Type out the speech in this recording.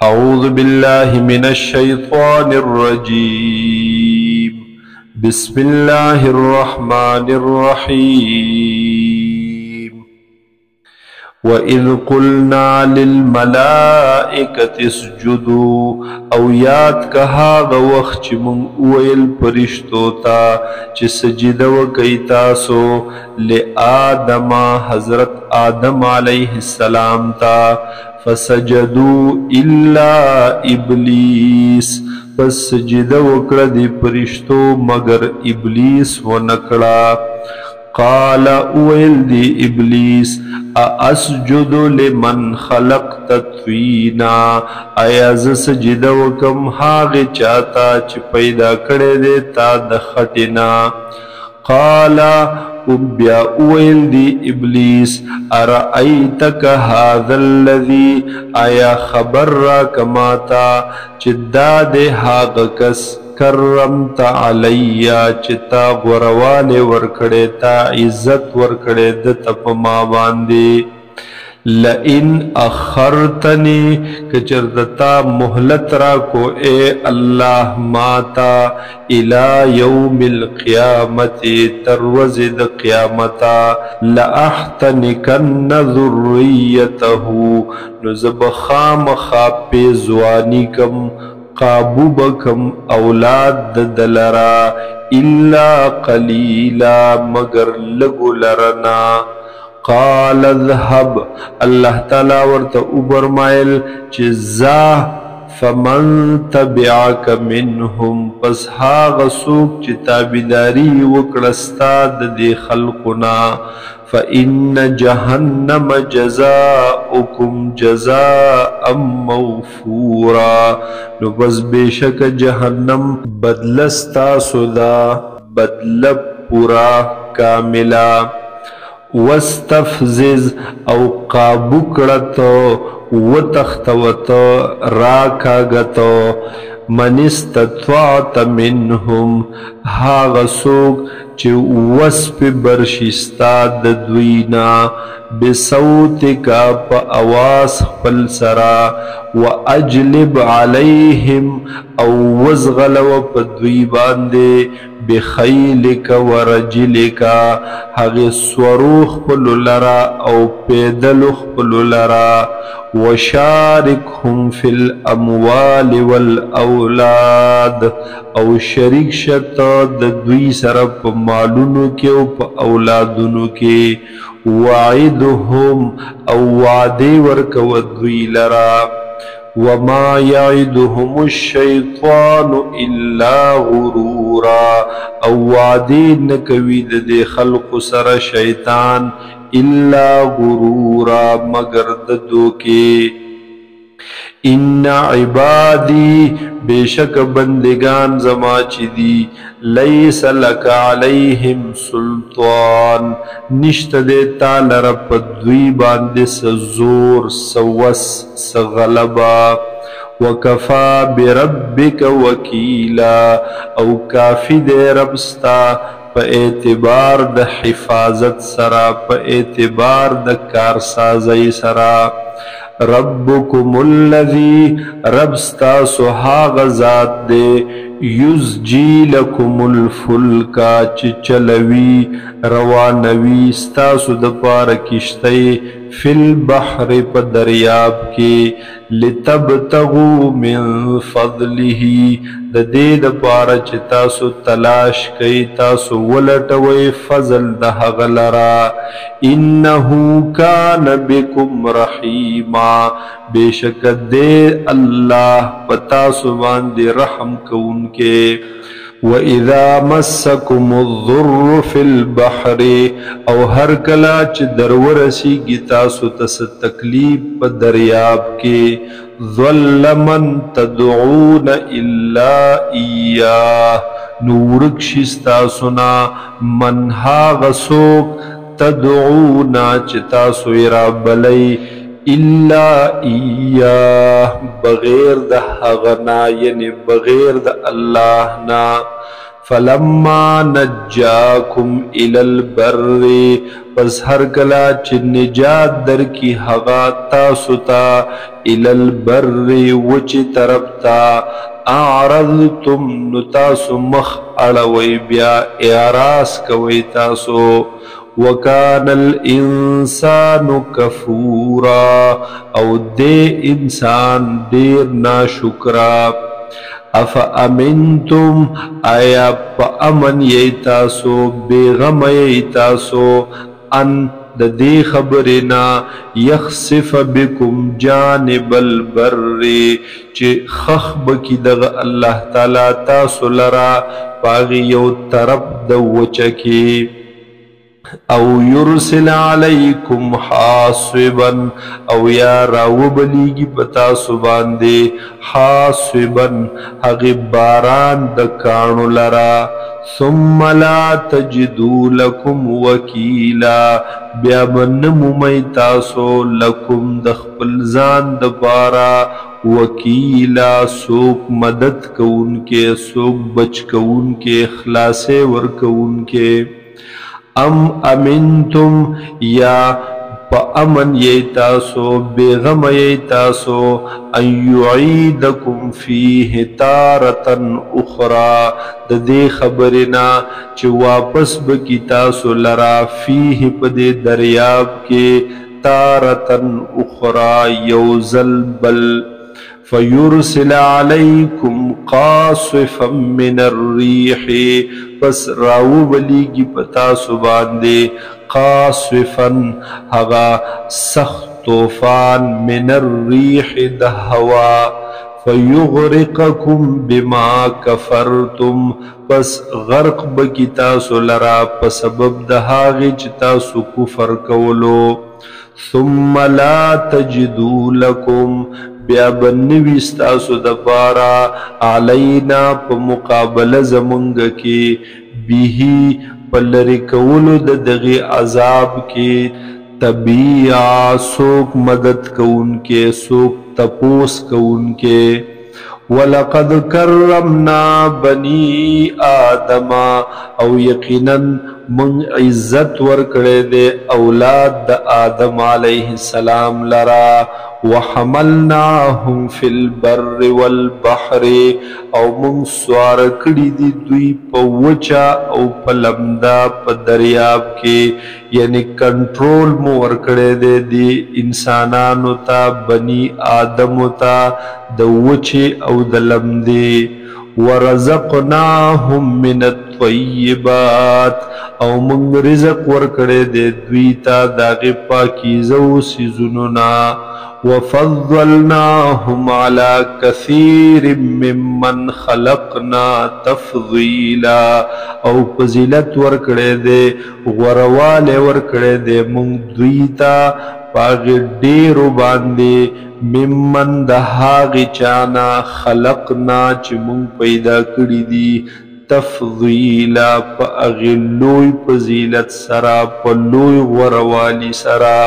أعوذ بالله من الشيطان الرجيم. بسم الله الرحمن الرحيم. وإذ قلنا للملائكة اسجدوا او یاد که هاغه وخت چې مونږ وویل فرشتو ته چې سجده وکئ تاسو لآدم حضرت آدم علیه السلام ته فسجدوا الا ابلیس پس سجده وکړه د فرشتو مگر ابلیس ونکړه. قال اویل دی ابلیس اسجد لمن خلقت طینا آیا ز سجده وکم هاغه چاته چې پیدا کړی دی تا د خټینا. قال بیا اویل دی ابلیس ارأیتک هذا الذی آیا خبر را کماتا چې دا دی هاغه کس کرمت علی چتا غرواله ورکړې تا عزت ورکړې د تپ ما باندې. لئن اخرتنی کچرتا مهلت را کو اے اللہ ماتا الى یوم القیامت تروز د قیامتا لاحتنکن ذریته نزب خام خاپ زوانی کم قابو بکم اولاد دلرا الا قلیلا مگر لگو لرنا. قال اذهب اللہ تعالی ورته وبرمایل چې ذا فمن تبعك منهم پس هاغه څوک چې تابعداري وکړه ستا د دې خلقنا فإن جهنم جزاؤكم جزاء موفورا نو بس بیشک جهنم بدلستا سدا بدل پورا کاملا. واستفزز او قابو کړتو وتختوتو راکاګتو من استطاعت منهم هاغه څوک چې وسپ برشستا د دوینا بصوتک په اواز خپل سرا واجلب علیهم او وزغلو په دوی باندې بخیلک ورجلک هغه سوروخ خپل لرا او پیدل خپل لرا وشارکهم فی الاموال والاولاد او شریک شت د دوی سره په مالونو کې او په اولادونو کې. وعدهم او وعده ورکو دوی لرا وما يعدهم الشيطان الا غرورا او وعده نکوي د خلق سره شیطان الا غرورا مگر د دوکي. ان عبادی بیشک بندگان زما چی دی لیس لک علیہم سلطان نشت دیتا لرپ دوی باندے سزور سوس سغلبا. وکفا بربک وکیلا او کافی دے ربستا پا اعتبار د حفاظت سرا پا اعتبار د کارسازی سرا. ربکم الذی ربستا سہاغ ذات دے یزجی لکم الفلکا چی چلوی روانوی ستاسو دپار کشتی فی البحر پا دریاب کی لتبتغو من فضله د دې دپاره چې تاسو تلاش کئ تاسو ولټوئ فضل د هغه لرا. انه کان بکم رحیما بیشک دې الله په تاسو باندې رحم کوونکې. وَإِذَا مَسَّكُمُ الضُّرُّ فِي الْبَحْرِ او هر کلا چې درورسیږي تاسو ته څه تکلیف په دریاب کې ظل من تدعون الا ایاه نورک شستا سنا من هاغه څوک تدعونا چې تاسو یې رابلئ الا ایاه بغیر د هغه نه یعنی بغیر د الله نه. فلما نجاکم الی البر پس هر کلا چې نجات در کی هغا تاسو تا الی البر وچ طرف تا اعرضتم نو تاسو مخ اړوي بیا اعراض کوي تاسو وکان الانسان کفورا او دے انسان دیر ناشکرا افامنتم آیا پا امن ییتاسو بیغم ییتاسو ان د دې خبرنا یخسف بكم جانب البر چې خخ بکی دغه الله تعالی تاسو لرا باغی یو طرف د وچکی او یرسل علیکم حاصبا او یا راوبلیگی پتا سبانده حاصبا حقی باران دکانو لرا ثم لا تجدو لکم وکیلا بیا بنمومی تاسو لکم دخپل زان دپارا وکیلا سوک مدد کون کے سوک بچ کون کے اخلاص ور کون کے ام امنتم یا پا امن ییتاسو بیغم ییتاسو ان یعیدکم فیہ تارتن اخرى د دې خبرنا چې واپس بکی تاسو لرا فیہ پدے دریاب کے تارتن اخرى یوزل بل فیرسل علیکم قاصفا من الریح پس راو بلیگی پتا سباندے قاصفا ہغا سخت طوفان من الریح دہوا فیغرقکم بما کفرتم پس غرق بکی تاسو لرا پس سبب دہاغی چتاسو کفر کولو ثم لا تجدو لکم بیا بنوی ستاسو دپارا علینا پا مقابل زمنگ کی بیہی پلری کولو دغی عذاب کی طبیعہ سوک مدد کون کے سوک تپوس کون کے وَلَقَدْ كَرَّمْنَا بَنِي آدَمَ او یقینا من عزت ورکڑے دے اولاد دا آدم علیہ السلام لرا وحملناهم فی البر والبحر او من سوارکڑی دی دوی پا وچا او پا لمدا پا دریاب کے یعنی کنٹرول مو ورکڑے دے دی انسانانو تا بنی آدمو تا دا وچے او دا لمدے ورزقناهم من الطیبات او منگ رزق ورکڑے دے دویتا داغی پاکیزو سیزنونا وفضلناهم على كثير ممن خلقنا تفضیلا او فضیلت ورکڑے دے غروالے ورکڑے دے منگ دویتا پاغی ڈیرو باندے ممن دہاغی چانا خلقنا چی منگ پیدا کری دی تفضیلا پا اغلوی فضیلت سرا پا لوی غروالی سرا